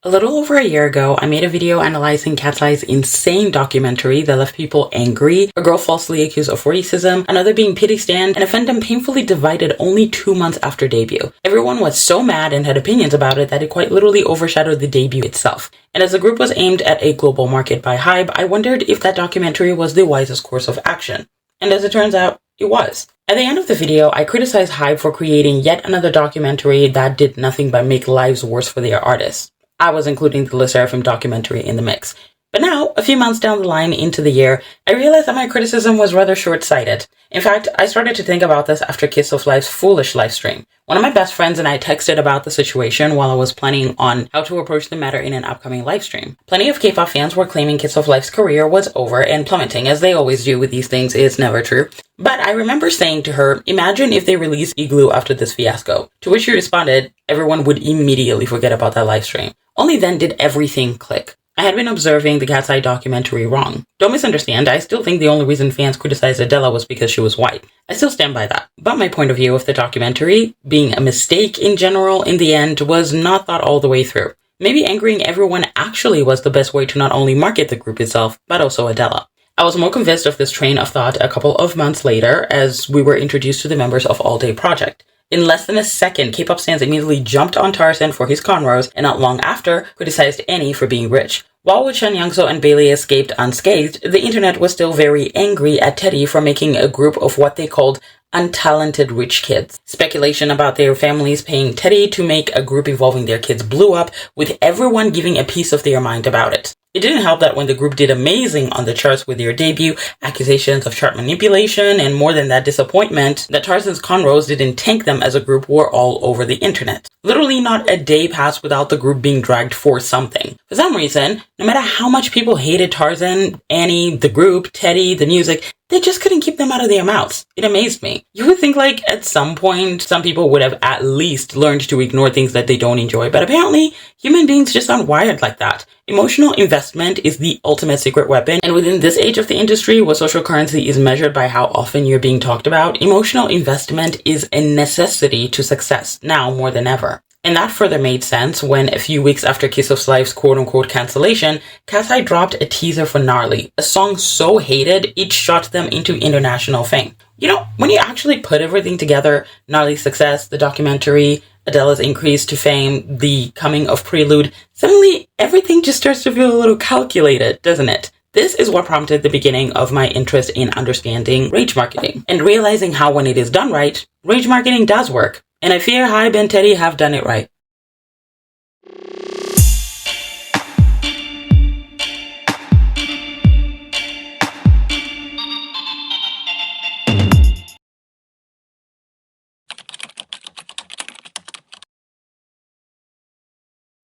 A little over a year ago, I made a video analyzing KATSEYE's insane documentary that left people angry, a girl falsely accused of racism, another being pity-stand, and a fandom painfully divided only 2 months after debut. Everyone was so mad and had opinions about it that it quite literally overshadowed the debut itself. And as the group was aimed at a global market by HYBE, I wondered if that documentary was the wisest course of action. And as it turns out, it was. At the end of the video, I criticized HYBE for creating yet another documentary that did nothing but make lives worse for their artists. I was including the Le Sserafim documentary in the mix. But now, a few months down the line into the year, I realized that my criticism was rather short-sighted. In fact, I started to think about this after Kiss of Life's foolish livestream. One of my best friends and I texted about the situation while I was planning on how to approach the matter in an upcoming livestream. Plenty of K-pop fans were claiming Kiss of Life's career was over and plummeting, as they always do with these things. It's never true. But I remember saying to her, imagine if they released Igloo after this fiasco. To which she responded, everyone would immediately forget about that livestream. Only then did everything click. I had been observing the KATSEYE documentary wrong. Don't misunderstand, I still think the only reason fans criticized Adela was because she was white. I still stand by that. But my point of view of the documentary, being a mistake in general in the end, was not thought all the way through. Maybe angering everyone actually was the best way to not only market the group itself, but also Adela. I was more convinced of this train of thought a couple of months later as we were introduced to the members of All Day Project. In less than a second, K-pop stans immediately jumped on Tarzzan for his cornrows, and not long after, criticized Annie for being rich. While Chan Youngso and Bailey escaped unscathed, the internet was still very angry at Teddy for making a group of what they called untalented rich kids. Speculation about their families paying Teddy to make a group involving their kids blew up, with everyone giving a piece of their mind about it. It didn't help that when the group did amazing on the charts with their debut, accusations of chart manipulation, and more than that, disappointment that Tarzzan's cornrows didn't tank them as a group were all over the internet. Literally not a day passed without the group being dragged for something. For some reason, no matter how much people hated Tarzzan, Annie, the group, Teddy, the music, they just couldn't keep them out of their mouths. It amazed me. You would think like at some point, some people would have at least learned to ignore things that they don't enjoy, but apparently human beings just aren't wired like that. Emotional investment is the ultimate secret weapon, and within this age of the industry, where social currency is measured by how often you're being talked about, emotional investment is a necessity to success, now more than ever. And that further made sense when, a few weeks after Kiss of Life's quote-unquote cancellation, KATSEYE dropped a teaser for Gnarly, a song so hated it shot them into international fame. You know, when you actually put everything together, Gnarly's success, the documentary, Adela's increase to fame, the coming of Prelude, suddenly everything just starts to feel a little calculated, doesn't it? This is what prompted the beginning of my interest in understanding rage marketing, and realizing how when it is done right, rage marketing does work. And I fear HYBE and Teddy have done it right.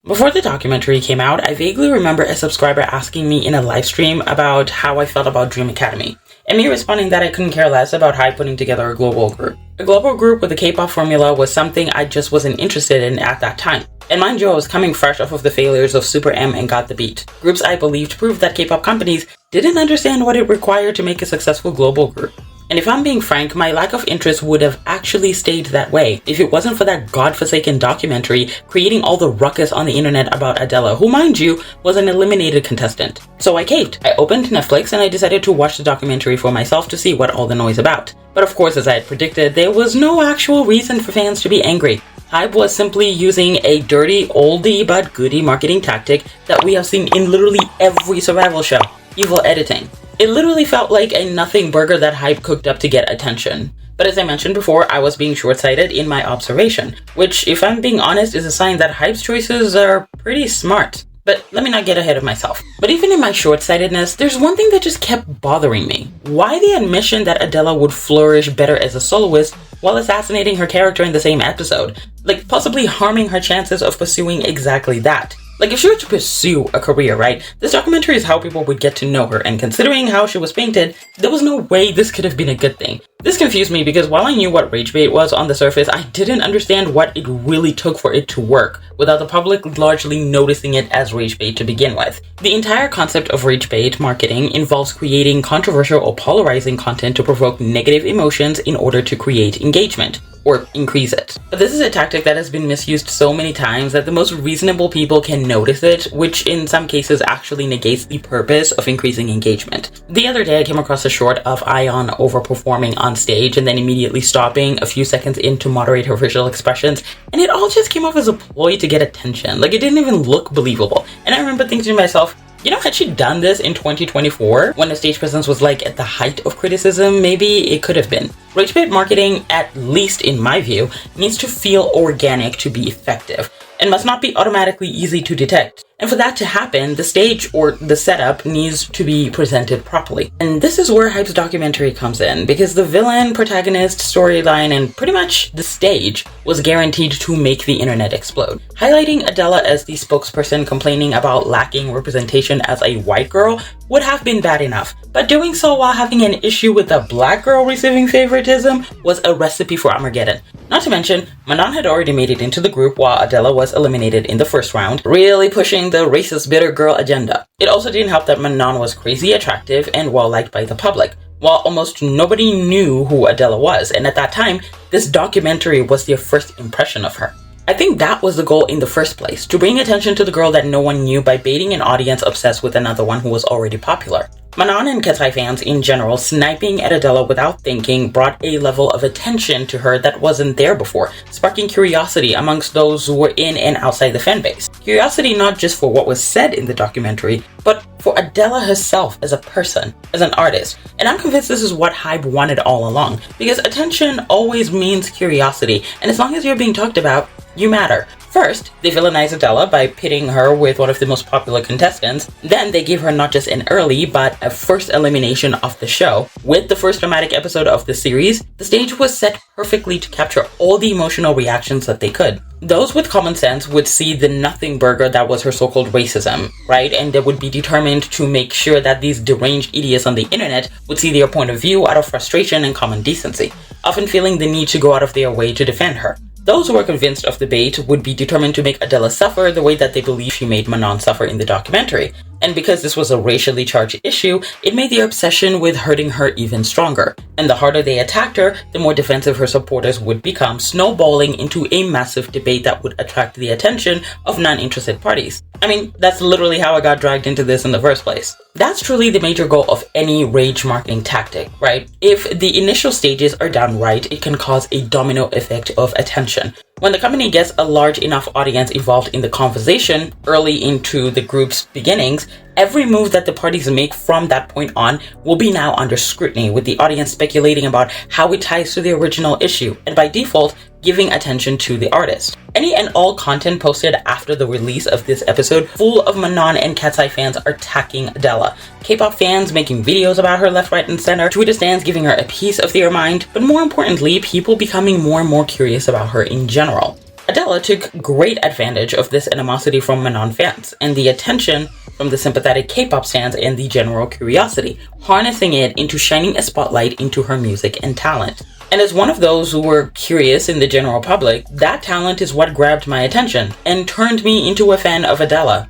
Before the documentary came out, I vaguely remember a subscriber asking me in a live stream about how I felt about Dream Academy, and me responding that I couldn't care less about HYBE putting together a global group. A global group with a K-pop formula was something I just wasn't interested in at that time. And mind you, I was coming fresh off of the failures of Super M and Got the Beat. Groups I believed proved that K-pop companies didn't understand what it required to make a successful global group. And if I'm being frank, my lack of interest would have actually stayed that way if it wasn't for that godforsaken documentary creating all the ruckus on the internet about Adela, who, mind you, was an eliminated contestant. So I caved. I opened Netflix and I decided to watch the documentary for myself to see what all the noise about. But of course, as I had predicted, there was no actual reason for fans to be angry. HYBE was simply using a dirty, oldie but goodie marketing tactic that we have seen in literally every survival show: evil editing. It literally felt like a nothing burger that HYBE cooked up to get attention. But as I mentioned before, I was being short-sighted in my observation, which, if I'm being honest, is a sign that HYBE's choices are pretty smart. But let me not get ahead of myself. But even in my short-sightedness, there's one thing that just kept bothering me. Why the admission that Adela would flourish better as a soloist while assassinating her character in the same episode? Like, possibly harming her chances of pursuing exactly that. Like, if she were to pursue a career, right, this documentary is how people would get to know her, and considering how she was painted, there was no way this could have been a good thing. This confused me because while I knew what rage bait was on the surface, I didn't understand what it really took for it to work, without the public largely noticing it as rage bait to begin with. The entire concept of rage bait marketing involves creating controversial or polarizing content to provoke negative emotions in order to create engagement. or increase it. But this is a tactic that has been misused so many times that the most reasonable people can notice it, which in some cases actually negates the purpose of increasing engagement. The other day I came across a short of Ion overperforming on stage and then immediately stopping a few seconds in to moderate her facial expressions, and it all just came off as a ploy to get attention. Like, it didn't even look believable. And I remember thinking to myself, you know, had she done this in 2024, when her stage presence was like at the height of criticism, maybe it could have been. Rage bait marketing, at least in my view, needs to feel organic to be effective, and must not be automatically easy to detect. And for that to happen, the stage or the setup needs to be presented properly. And this is where Hybe's documentary comes in, because the villain, protagonist, storyline, and pretty much the stage was guaranteed to make the internet explode. Highlighting Adela as the spokesperson complaining about lacking representation as a white girl would have been bad enough, but doing so while having an issue with a black girl receiving favoritism was a recipe for Armageddon. Not to mention, Manon had already made it into the group while Adela was eliminated in the first round, really pushing the racist bitter girl agenda. It also didn't help that Manon was crazy attractive and well liked by the public, while almost nobody knew who Adela was, and at that time, this documentary was their first impression of her. I think that was the goal in the first place, to bring attention to the girl that no one knew by baiting an audience obsessed with another one who was already popular. Manon and KATSEYE fans in general sniping at Adela without thinking brought a level of attention to her that wasn't there before, sparking curiosity amongst those who were in and outside the fanbase. Curiosity not just for what was said in the documentary, but for Adela herself as a person, as an artist. And I'm convinced this is what Hybe wanted all along, because attention always means curiosity, and as long as you're being talked about, you matter. First, they villainized Adela by pitting her with one of the most popular contestants. Then they gave her not just an early, but a first elimination of the show. With the first dramatic episode of the series, the stage was set perfectly to capture all the emotional reactions that they could. Those with common sense would see the nothing burger that was her so-called racism, right? And they would be determined to make sure that these deranged idiots on the internet would see their point of view out of frustration and common decency, often feeling the need to go out of their way to defend her. Those who were convinced of the bait would be determined to make Adela suffer the way that they believe she made Manon suffer in the documentary. And because this was a racially charged issue, it made their obsession with hurting her even stronger. And the harder they attacked her, the more defensive her supporters would become, snowballing into a massive debate that would attract the attention of non-interested parties. I mean, that's literally how I got dragged into this in the first place. That's truly the major goal of any rage marketing tactic, right? If the initial stages are done right, it can cause a domino effect of attention. When the company gets a large enough audience involved in the conversation early into the group's beginnings, every move that the parties make from that point on will be now under scrutiny, with the audience speculating about how it ties to the original issue, and by default, giving attention to the artist. Any and all content posted after the release of this episode full of Manon and KATSEYE fans are attacking Adela. K-pop fans making videos about her left, right, and center, Twitter stans giving her a piece of their mind, but more importantly, people becoming more and more curious about her in general. Adela took great advantage of this animosity from Manon fans, and the attention from the sympathetic K-pop fans and the general curiosity, harnessing it into shining a spotlight into her music and talent. And as one of those who were curious in the general public, that talent is what grabbed my attention and turned me into a fan of Adela.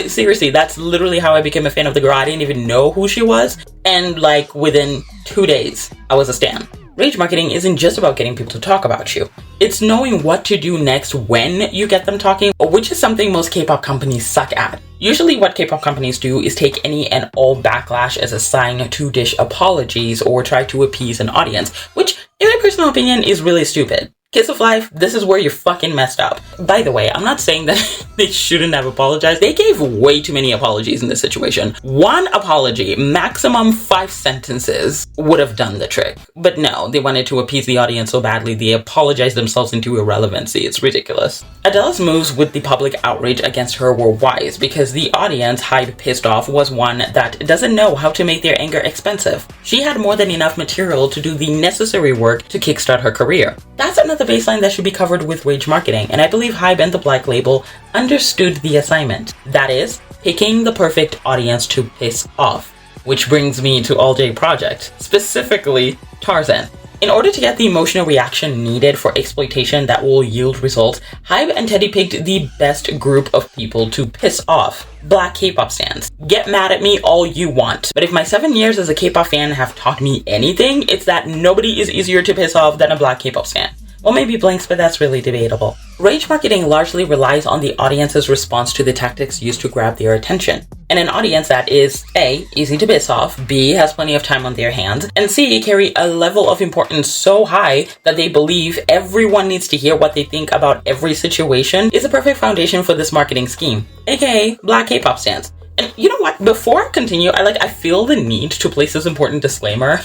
Seriously, that's literally how I became a fan of the girl. I didn't even know who she was, and like within 2 days, I was a stan. Rage marketing isn't just about getting people to talk about you. It's knowing what to do next when you get them talking, which is something most K-pop companies suck at. Usually what K-pop companies do is take any and all backlash as a sign to dish apologies or try to appease an audience, which in my personal opinion is really stupid. Kiss of Life, this is where you fucking messed up. By the way, I'm not saying that they shouldn't have apologized. They gave way too many apologies in this situation. One apology, maximum 5 sentences, would have done the trick. But no, they wanted to appease the audience so badly they apologized themselves into irrelevancy. It's ridiculous. Adela's moves with the public outrage against her were wise, because the audience Hybe pissed off was one that doesn't know how to make their anger expensive. She had more than enough material to do the necessary work to kickstart her career. That's another baseline that should be covered with rage marketing, and I believe Hybe and the Black Label understood the assignment. That is, picking the perfect audience to piss off. Which brings me to All J Project, specifically Tarzan. In order to get the emotional reaction needed for exploitation that will yield results, Hybe and Teddy picked the best group of people to piss off. Black K-pop stans. Get mad at me all you want, but if my 7 years as a K-pop fan have taught me anything, it's that nobody is easier to piss off than a Black K-pop stan. Well, maybe blanks, but that's really debatable. Rage marketing largely relies on the audience's response to the tactics used to grab their attention. And an audience that is A, easy to piss off, B, has plenty of time on their hands, and C, carry a level of importance so high that they believe everyone needs to hear what they think about every situation is a perfect foundation for this marketing scheme, aka Black K-pop stans. And you know what? Before I continue, I feel the need to place this important disclaimer,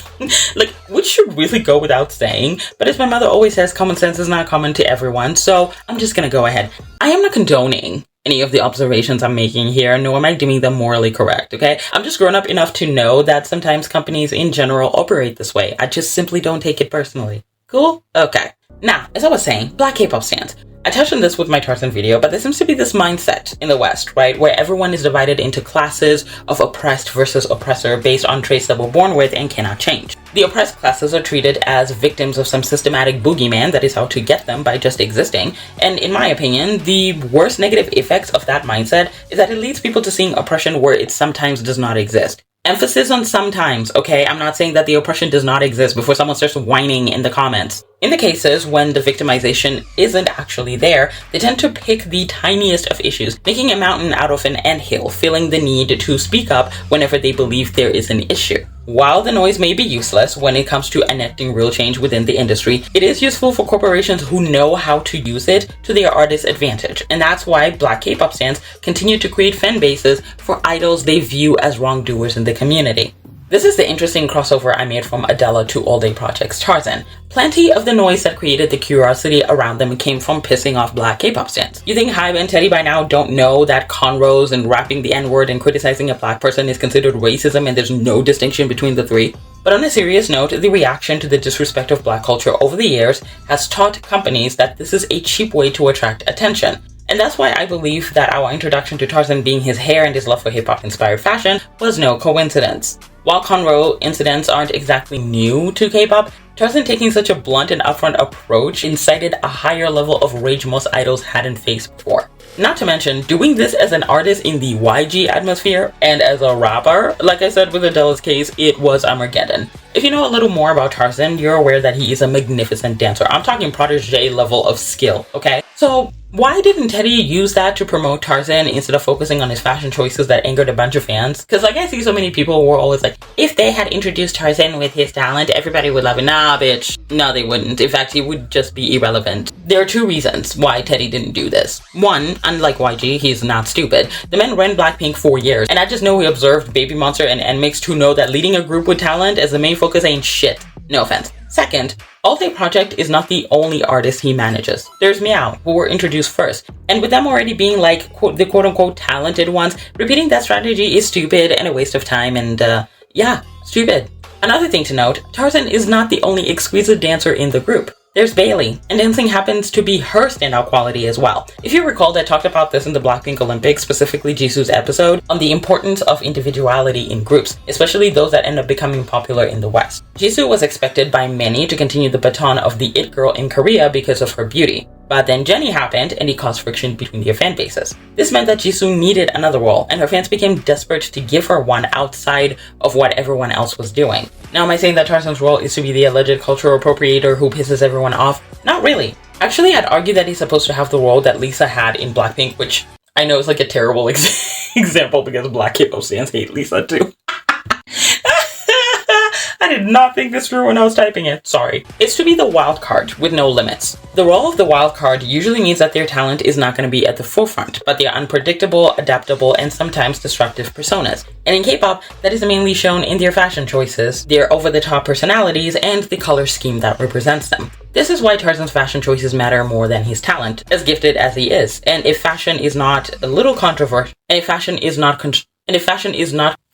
which should really go without saying, but as my mother always says, common sense is not common to everyone, so I'm just gonna go ahead. I am not condoning any of the observations I'm making here, nor am I deeming them morally correct, okay? I'm just grown up enough to know that sometimes companies in general operate this way. I just simply don't take it personally. Cool? Okay. Now, as I was saying, Black K-pop stans. I touched on this with my Tarzan video, but there seems to be this mindset in the West, right, where everyone is divided into classes of oppressed versus oppressor based on traits that were born with and cannot change. The oppressed classes are treated as victims of some systematic boogeyman that is out to get them by just existing, and in my opinion, the worst negative effects of that mindset is that it leads people to seeing oppression where it sometimes does not exist. Emphasis on sometimes, okay? I'm not saying that the oppression does not exist before someone starts whining in the comments. In the cases when the victimization isn't actually there, they tend to pick the tiniest of issues, making a mountain out of an anthill, feeling the need to speak up whenever they believe there is an issue. While the noise may be useless when it comes to enacting real change within the industry, it is useful for corporations who know how to use it to their artists' advantage. And that's why Black K-pop stans continue to create fan bases for idols they view as wrongdoers in the community. This is the interesting crossover I made from Adela to All Day Project's Tarzan. Plenty of the noise that created the curiosity around them came from pissing off Black K-pop stans. You think Hybe and Teddy by now don't know that cornrows and rapping the N-word and criticizing a black person is considered racism and there's no distinction between the three? But on a serious note, the reaction to the disrespect of black culture over the years has taught companies that this is a cheap way to attract attention. And that's why I believe that our introduction to Tarzan being his hair and his love for hip-hop inspired fashion was no coincidence. While cornrow incidents aren't exactly new to K-pop, Tarzan taking such a blunt and upfront approach incited a higher level of rage most idols hadn't faced before. Not to mention, doing this as an artist in the YG atmosphere and as a rapper, like I said with Adela's case, it was Armageddon. If you know a little more about Tarzan, you're aware that he is a magnificent dancer. I'm talking protege level of skill, okay? So why didn't Teddy use that to promote Tarzan instead of focusing on his fashion choices that angered a bunch of fans? Because I see so many people were always like, if they had introduced Tarzan with his talent, everybody would love it. Nah, bitch. No, they wouldn't. In fact, he would just be irrelevant. There are two reasons why Teddy didn't do this. One, unlike YG, he's not stupid. The man ran Blackpink 4 years, and I just know he observed Baby Monster and NMIXX to know that leading a group with talent as the main focus ain't shit. No offense. Second, All Day Project is not the only artist he manages. There's Meow, who were introduced first. And with them already being like the quote-unquote talented ones, repeating that strategy is stupid and a waste of time and, yeah, stupid. Another thing to note, Tarzan is not the only exquisite dancer in the group. There's Bailey, and dancing happens to be her standout quality as well. If you recall, I talked about this in the Blackpink Olympics, specifically Jisoo's episode, on the importance of individuality in groups, especially those that end up becoming popular in the West. Jisoo was expected by many to continue the baton of the it girl in Korea because of her beauty. But then Jennie happened, and it caused friction between their fan bases. This meant that Jisoo needed another role, and her fans became desperate to give her one outside of what everyone else was doing. Now, am I saying that Tarzan's role is to be the alleged cultural appropriator who pisses everyone off? Not really. Actually, I'd argue that he's supposed to have the role that Lisa had in Blackpink, which I know is like a terrible example because Black K-pop stans hate Lisa too. I did not think this through when I was typing it. Sorry. It's to be the wild card with no limits. The role of the wild card usually means that their talent is not going to be at the forefront, but their unpredictable, adaptable, and sometimes destructive personas. And in K-pop, that is mainly shown in their fashion choices, their over-the-top personalities, and the color scheme that represents them. This is why Tarzan's fashion choices matter more than his talent, as gifted as he is. And if fashion is not a little controversial, and if fashion is not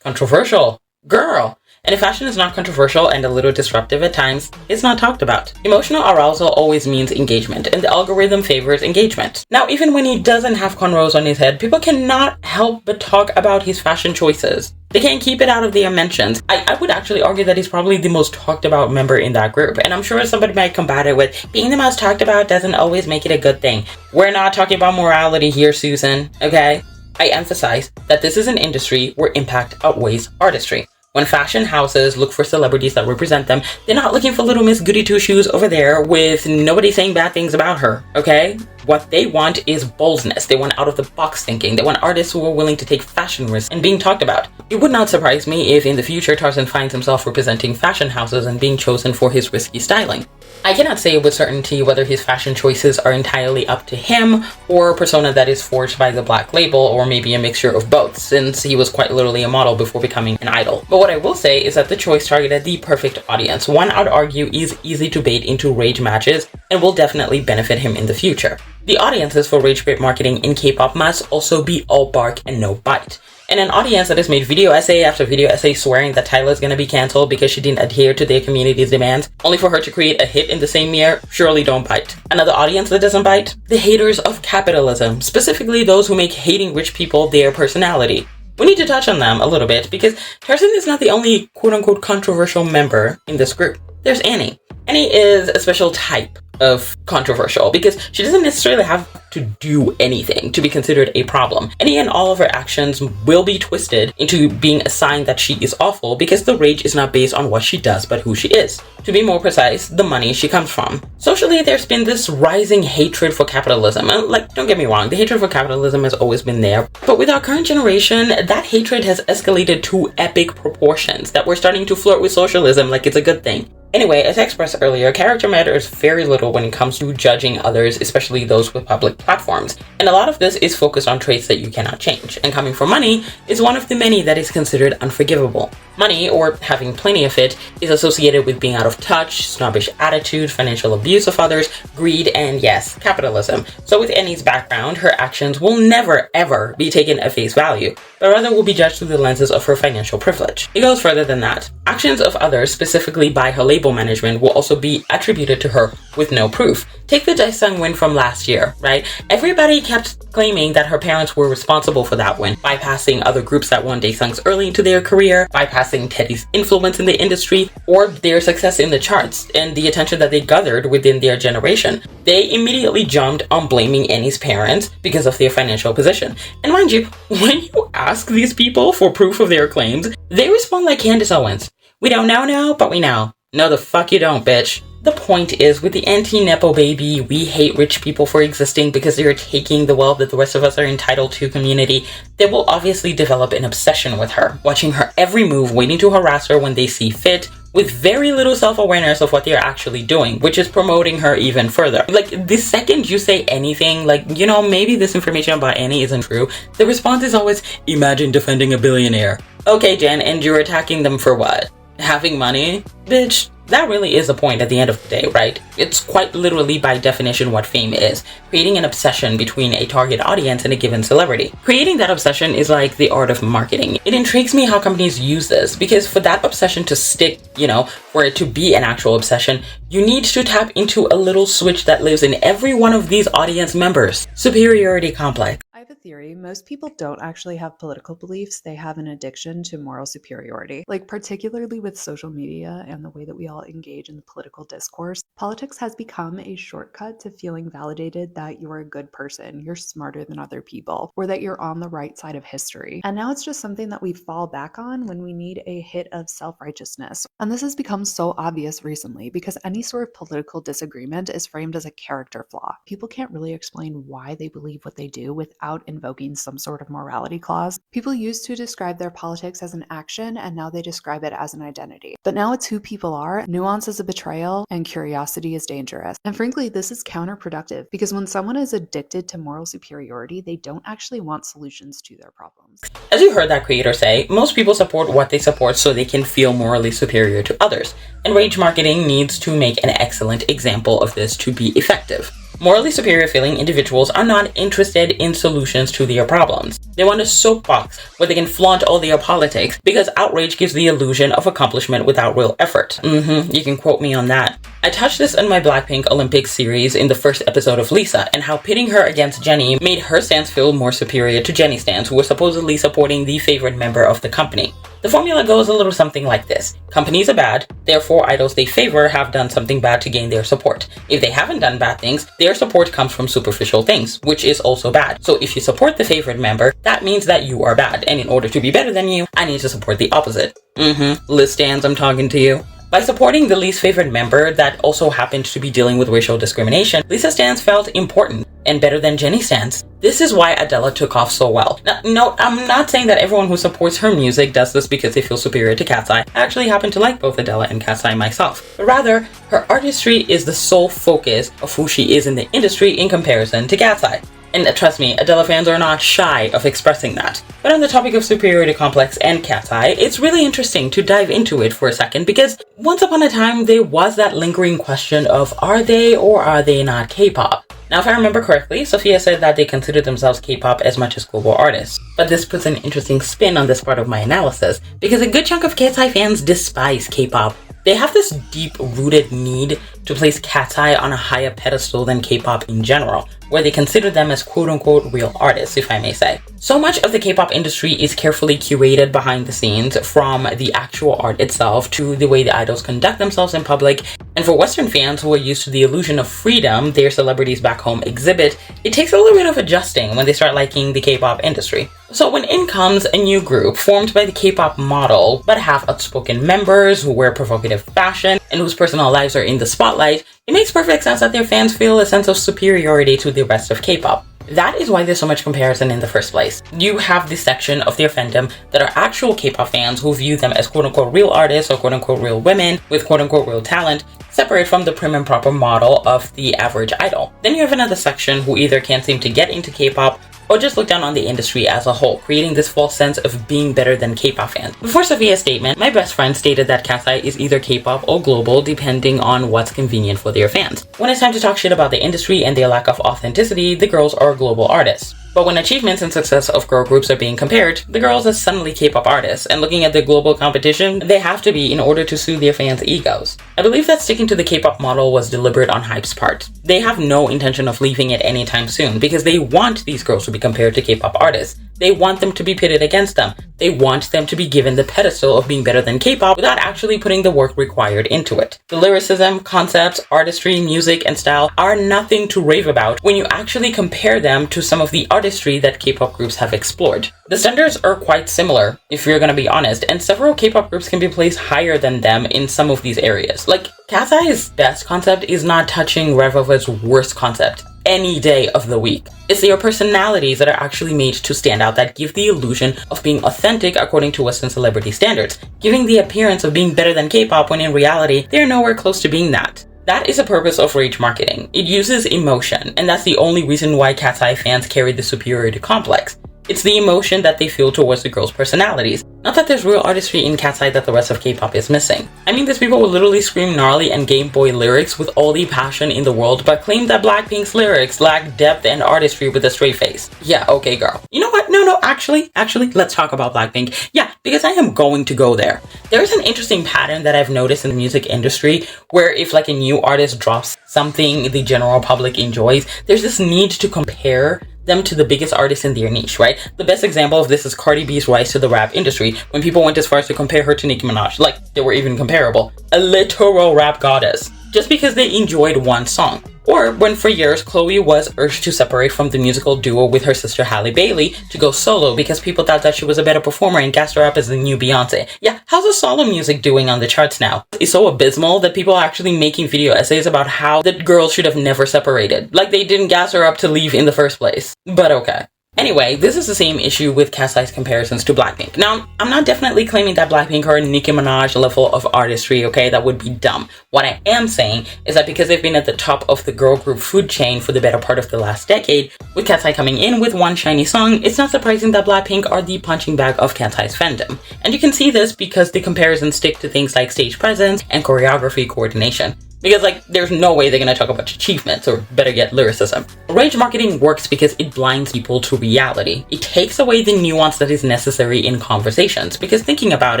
controversial, girl. And if fashion is not controversial and a little disruptive at times, it's not talked about. Emotional arousal always means engagement, and the algorithm favors engagement. Now, even when he doesn't have cornrows on his head, people cannot help but talk about his fashion choices. They can't keep it out of their mentions. I would actually argue that he's probably the most talked about member in that group, and I'm sure somebody might combat it with, being the most talked about doesn't always make it a good thing. We're not talking about morality here, Susan, okay? I emphasize that this is an industry where impact outweighs artistry. When fashion houses look for celebrities that represent them, they're not looking for little Miss Goody Two-Shoes over there with nobody saying bad things about her, okay? What they want is boldness. They want out-of-the-box thinking. They want artists who are willing to take fashion risks and being talked about. It would not surprise me if in the future Tarzan finds himself representing fashion houses and being chosen for his risky styling. I cannot say with certainty whether his fashion choices are entirely up to him or a persona that is forged by the Black label, or maybe a mixture of both, since he was quite literally a model before becoming an idol. But what I will say is that the choice targeted the perfect audience. One I'd argue is easy to bait into rage matches and will definitely benefit him in the future. The audiences for rage bait marketing in K-pop must also be all bark and no bite. And an audience that has made video essay after video essay swearing that Tyla's gonna be cancelled because she didn't adhere to their community's demands, only for her to create a hit in the same year, surely don't bite. Another audience that doesn't bite? The haters of capitalism, specifically those who make hating rich people their personality. We need to touch on them a little bit because Tarzan is not the only quote-unquote controversial member in this group. There's Annie. Annie is a special type of controversial because she doesn't necessarily have to do anything to be considered a problem. Any and all of her actions will be twisted into being a sign that she is awful because the rage is not based on what she does but who she is. To be more precise, the money she comes from. Socially, there's been this rising hatred for capitalism. And don't get me wrong, the hatred for capitalism has always been there. But with our current generation, that hatred has escalated to epic proportions that we're starting to flirt with socialism like it's a good thing. Anyway, as I expressed earlier, character matters very little when it comes to judging others, especially those with public platforms. And a lot of this is focused on traits that you cannot change. And coming from money is one of the many that is considered unforgivable. Money, or having plenty of it, is associated with being out of touch, snobbish attitude, financial abuse of others, greed, and yes, capitalism. So with Annie's background, her actions will never ever be taken at face value, but rather will be judged through the lenses of her financial privilege. It goes further than that. Actions of others, specifically by her label management, will also be attributed to her with no proof. Take the Daesung win from last year, right? Everybody kept claiming that her parents were responsible for that win, bypassing other groups that won Daesung's early into their career, bypassing Teddy's influence in the industry, or their success in the charts and the attention that they gathered within their generation. They immediately jumped on blaming Annie's parents because of their financial position. And mind you, when you ask these people for proof of their claims, they respond like Candace Owens. We don't know now, but we know. No, the fuck you don't, bitch. The point is, with the anti-Nepo baby, we hate rich people for existing because they're taking the wealth that the rest of us are entitled to community, they will obviously develop an obsession with her, watching her every move, waiting to harass her when they see fit, with very little self-awareness of what they're actually doing, which is promoting her even further. Like, the second you say anything, like, you know, maybe this information about Annie isn't true, the response is always, imagine defending a billionaire. Okay, Jen, and you're attacking them for what? Having money? Bitch, that really is the point at the end of the day, right? It's quite literally by definition what fame is. Creating an obsession between a target audience and a given celebrity. Creating that obsession is like the art of marketing. It intrigues me how companies use this, because for that obsession to stick, you know, for it to be an actual obsession, you need to tap into a little switch that lives in every one of these audience members. Superiority complex. I have a theory. Most people don't actually have political beliefs. They have an addiction to moral superiority. Like, particularly with social media and the way that we all engage in the political discourse, politics has become a shortcut to feeling validated that you're a good person, you're smarter than other people, or that you're on the right side of history. And now it's just something that we fall back on when we need a hit of self-righteousness. And this has become so obvious recently because any sort of political disagreement is framed as a character flaw. People can't really explain why they believe what they do without invoking some sort of morality clause. People used to describe their politics as an action, and now they describe it as an identity. But now it's who people are, nuance is a betrayal, and curiosity is dangerous. And frankly, this is counterproductive because when someone is addicted to moral superiority, they don't actually want solutions to their problems. As you heard that creator say, most people support what they support so they can feel morally superior to others. And rage marketing needs to make an excellent example of this to be effective. Morally superior feeling individuals are not interested in solutions to their problems. They want a soapbox where they can flaunt all their politics because outrage gives the illusion of accomplishment without real effort. You can quote me on that. I touched this in my Blackpink Olympics series in the first episode of Lisa, and how pitting her against Jennie made her stance feel more superior to Jennie's stance, who was supposedly supporting the favorite member of the company. The formula goes a little something like this. Companies are bad, therefore idols they favor have done something bad to gain their support. If they haven't done bad things, their support comes from superficial things, which is also bad. So if you support the favorite member, that means that you are bad, and in order to be better than you, I need to support the opposite. Liz stands, I'm talking to you. By supporting the least favored member that also happened to be dealing with racial discrimination, Lisa stans felt important and better than Jennie stans. This is why Adela took off so well. Now, no, I'm not saying that everyone who supports her music does this because they feel superior to KATSEYE. I actually happen to like both Adela and KATSEYE myself. But rather, her artistry is the sole focus of who she is in the industry in comparison to KATSEYE. And trust me, Adela fans are not shy of expressing that. But on the topic of superiority complex and KATSEYE, it's really interesting to dive into it for a second because once upon a time there was that lingering question of are they or are they not K-pop? Now if I remember correctly, Sophia said that they consider themselves K-pop as much as global artists. But this puts an interesting spin on this part of my analysis because a good chunk of KATSEYE fans despise K-pop. They have this deep-rooted need to place KATSEYE on a higher pedestal than K-pop in general, where they consider them as quote-unquote real artists, if I may say. So much of the K-pop industry is carefully curated behind the scenes, from the actual art itself to the way the idols conduct themselves in public. And for Western fans who are used to the illusion of freedom their celebrities back home exhibit, it takes a little bit of adjusting when they start liking the K-pop industry. So when in comes a new group formed by the K-pop model, but have outspoken members who wear provocative fashion and whose personal lives are in the spotlight, it makes perfect sense that their fans feel a sense of superiority to the rest of K-pop. That is why there's so much comparison in the first place. You have this section of their fandom that are actual K-pop fans who view them as quote-unquote real artists or quote-unquote real women with quote-unquote real talent, separate from the prim and proper model of the average idol. Then you have another section who either can't seem to get into K-pop or just look down on the industry as a whole, creating this false sense of being better than K-pop fans. Before Sophia's statement, my best friend stated that KATSEYE is either K-pop or global, depending on what's convenient for their fans. When it's time to talk shit about the industry and their lack of authenticity, the girls are global artists. But when achievements and success of girl groups are being compared, the girls are suddenly K-pop artists, and looking at the global competition, they have to be in order to soothe their fans' egos. I believe that sticking to the K-pop model was deliberate on HYBE's part. They have no intention of leaving it anytime soon, because they want these girls to be compared to K-pop artists. They want them to be pitted against them. They want them to be given the pedestal of being better than K-pop without actually putting the work required into it. The lyricism, concepts, artistry, music, and style are nothing to rave about when you actually compare them to some of the artistry that K-pop groups have explored. The standards are quite similar, if you're gonna be honest, and several K-pop groups can be placed higher than them in some of these areas. Like, KATSEYE's best concept is not touching Revova's worst concept any day of the week. It's their personalities that are actually made to stand out, that give the illusion of being authentic according to Western celebrity standards, giving the appearance of being better than K-pop when in reality, they're nowhere close to being that. That is the purpose of rage marketing. It uses emotion, and that's the only reason why KATSEYE fans carry the superiority complex. It's the emotion that they feel towards the girls' personalities. Not that there's real artistry in KATSEYE that the rest of K-pop is missing. I mean, these people will literally scream gnarly and Game Boy lyrics with all the passion in the world, but claim that Blackpink's lyrics lack depth and artistry with a straight face. Yeah, okay, girl. You know what? No, actually, let's talk about Blackpink. Yeah, because I am going to go there. There's an interesting pattern that I've noticed in the music industry where if like a new artist drops something the general public enjoys, there's this need to compare them to the biggest artists in their niche, right? The best example of this is Cardi B's rise to the rap industry, when people went as far as to compare her to Nicki Minaj, like they were even comparable. A literal rap goddess, just because they enjoyed one song. Or when for years Chloe was urged to separate from the musical duo with her sister Halle Bailey to go solo because people thought that she was a better performer and gassed her up as the new Beyonce. Yeah, how's the solo music doing on the charts now? It's so abysmal that people are actually making video essays about how the girl should have never separated. Like they didn't gas her up to leave in the first place. But okay. Anyway, this is the same issue with KATSEYE's comparisons to Blackpink. Now, I'm not definitely claiming that Blackpink are a Nicki Minaj level of artistry, okay? That would be dumb. What I am saying is that because they've been at the top of the girl group food chain for the better part of the last decade, with KATSEYE coming in with one shiny song, it's not surprising that Blackpink are the punching bag of KATSEYE's fandom. And you can see this because the comparisons stick to things like stage presence and choreography coordination. Because, like, there's no way they're gonna talk about achievements, or better yet, lyricism. Rage marketing works because it blinds people to reality. It takes away the nuance that is necessary in conversations. Because thinking about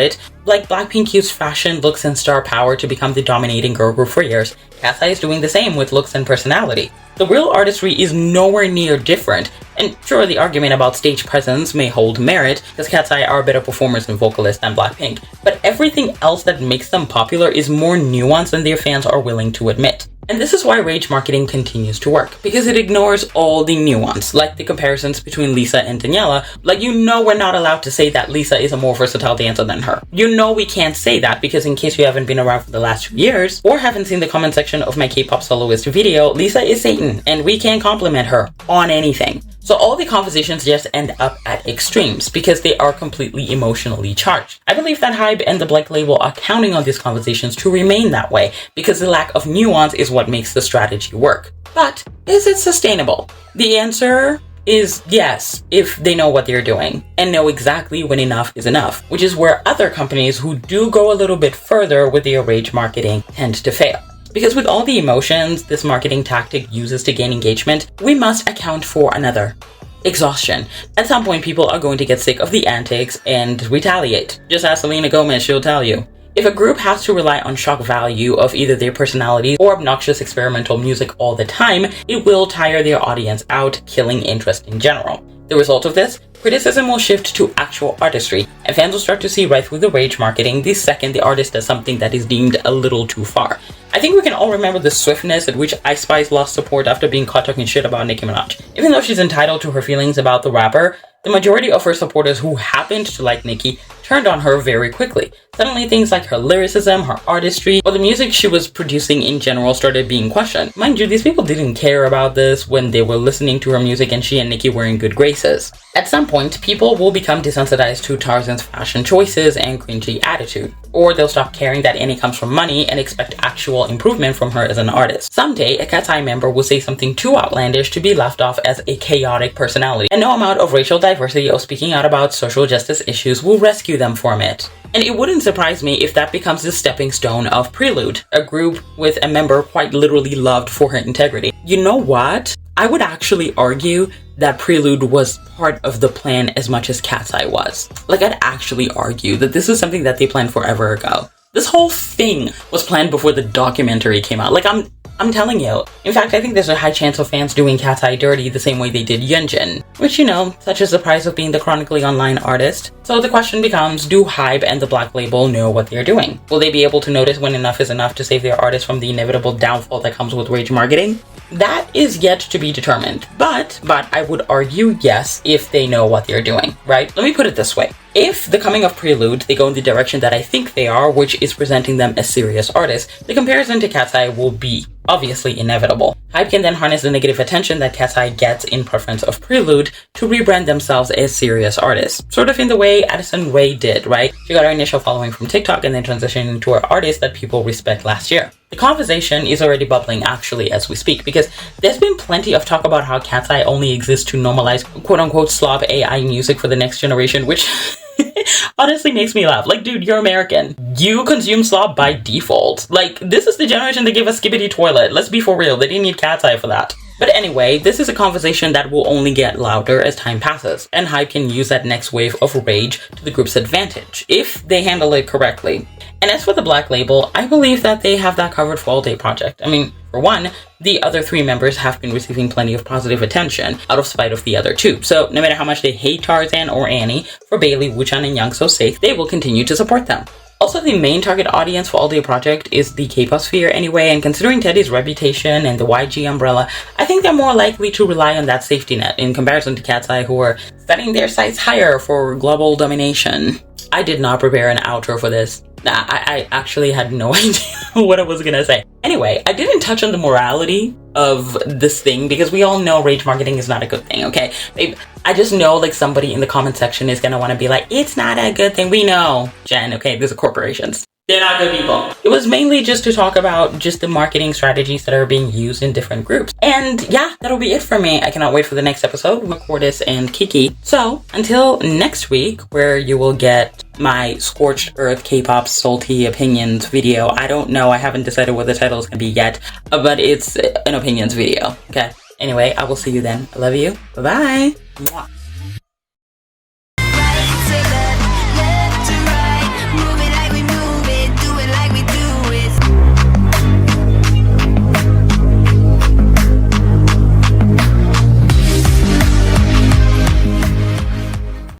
it, like Blackpink used fashion, looks, and star power to become the dominating girl group for years, KATSEYE is doing the same with looks and personality. The real artistry is nowhere near different, and sure, the argument about stage presence may hold merit, because KATSEYE are better performers and vocalists than Blackpink, but everything else that makes them popular is more nuanced than their fans are willing to admit. And this is why rage marketing continues to work, because it ignores all the nuance, like the comparisons between Lisa and Daniela. Like, we're not allowed to say that Lisa is a more versatile dancer than her. We can't say that, because in case you haven't been around for the last 2 years, or haven't seen the comment section of my K-pop soloist video, Lisa is Satan, and we can't compliment her on anything. So all the conversations just end up at extremes because they are completely emotionally charged. I believe that HYBE and the Black label are counting on these conversations to remain that way because the lack of nuance is what makes the strategy work. But is it sustainable? The answer is yes, if they know what they're doing and know exactly when enough is enough, which is where other companies who do go a little bit further with their rage marketing tend to fail. Because with all the emotions this marketing tactic uses to gain engagement, we must account for another: exhaustion. At some point, people are going to get sick of the antics and retaliate. Just ask Selena Gomez, she'll tell you. If a group has to rely on shock value of either their personalities or obnoxious experimental music all the time, it will tire their audience out, killing interest in general. The result of this? Criticism will shift to actual artistry, and fans will start to see right through the rage marketing the second the artist does something that is deemed a little too far. I think we can all remember the swiftness at which Ice Spice lost support after being caught talking shit about Nicki Minaj. Even though she's entitled to her feelings about the rapper, the majority of her supporters who happened to like Nicki turned on her very quickly. Suddenly things like her lyricism, her artistry, or the music she was producing in general started being questioned. Mind you, these people didn't care about this when they were listening to her music and she and Nicki were in good graces. At some point, people will become desensitized to Tarzzan's fashion choices and cringy attitude, or they'll stop caring that Annie comes from money and expect actual improvement from her as an artist. Someday, a KATSEYE member will say something too outlandish to be left off as a chaotic personality, and no amount of racial diversity or speaking out about social justice issues will rescue them from it. And it wouldn't surprise me if that becomes the stepping stone of Prelude, a group with a member quite literally loved for her integrity. You know what? I would actually argue that Prelude was part of the plan as much as KATSEYE was. Like, I'd actually argue that this is something that they planned forever ago. This whole thing was planned before the documentary came out. Like, I'm telling you. In fact, I think there's a high chance of fans doing KATSEYE dirty the same way they did Yunjin, which, such is the price of being the chronically online artist. So the question becomes, do HYBE and the Black label know what they're doing? Will they be able to notice when enough is enough to save their artist from the inevitable downfall that comes with rage marketing? That is yet to be determined. But I would argue yes, if they know what they're doing, right? Let me put it this way. If the coming of Prelude, they go in the direction that I think they are, which is presenting them as serious artists, the comparison to KATSEYE will be obviously inevitable. HYBE can then harness the negative attention that KATSEYE gets in preference of Prelude to rebrand themselves as serious artists. Sort of in the way Addison Rae did, right? She got her initial following from TikTok and then transitioned into an artist that people respect last year. The conversation is already bubbling actually as we speak, because there's been plenty of talk about how KATSEYE only exists to normalize quote-unquote slob AI music for the next generation, which honestly makes me laugh. Like, dude, you're American. You consume slob by default. Like, this is the generation that gave us Skibbity Toilet. Let's be for real. They didn't need KATSEYE for that. But anyway, this is a conversation that will only get louder as time passes, and HYBE can use that next wave of rage to the group's advantage, if they handle it correctly. And as for the Black label, I believe that they have that covered for All Day Project. I mean, for one, the other 3 members have been receiving plenty of positive attention out of spite of the other 2. So no matter how much they hate Tarzzan or Annie, for Bailey, Wuchan, and Young So Safe, they will continue to support them. Also, the main target audience for All Day Project is the K-pop sphere anyway, and considering Teddy's reputation and the YG umbrella, I think they're more likely to rely on that safety net in comparison to KATSEYE, who are setting their sights higher for global domination. I did not prepare an outro for this. I actually had no idea what I was gonna say. Anyway, I didn't touch on the morality of this thing because we all know rage marketing is not a good thing, okay? I just know like somebody in the comment section is gonna want to be like, it's not a good thing. We know, Jen, okay? These are corporations. They're not good people. It was mainly just to talk about just the marketing strategies that are being used in different groups. And yeah, that'll be it for me. I cannot wait for the next episode with Cordis and Kiki. So until next week, where you will get my Scorched Earth K-pop salty opinions video. I don't know. I haven't decided what the title is going to be yet, but it's an opinions video. Okay. Anyway, I will see you then. I love you. Bye-bye. Mwah.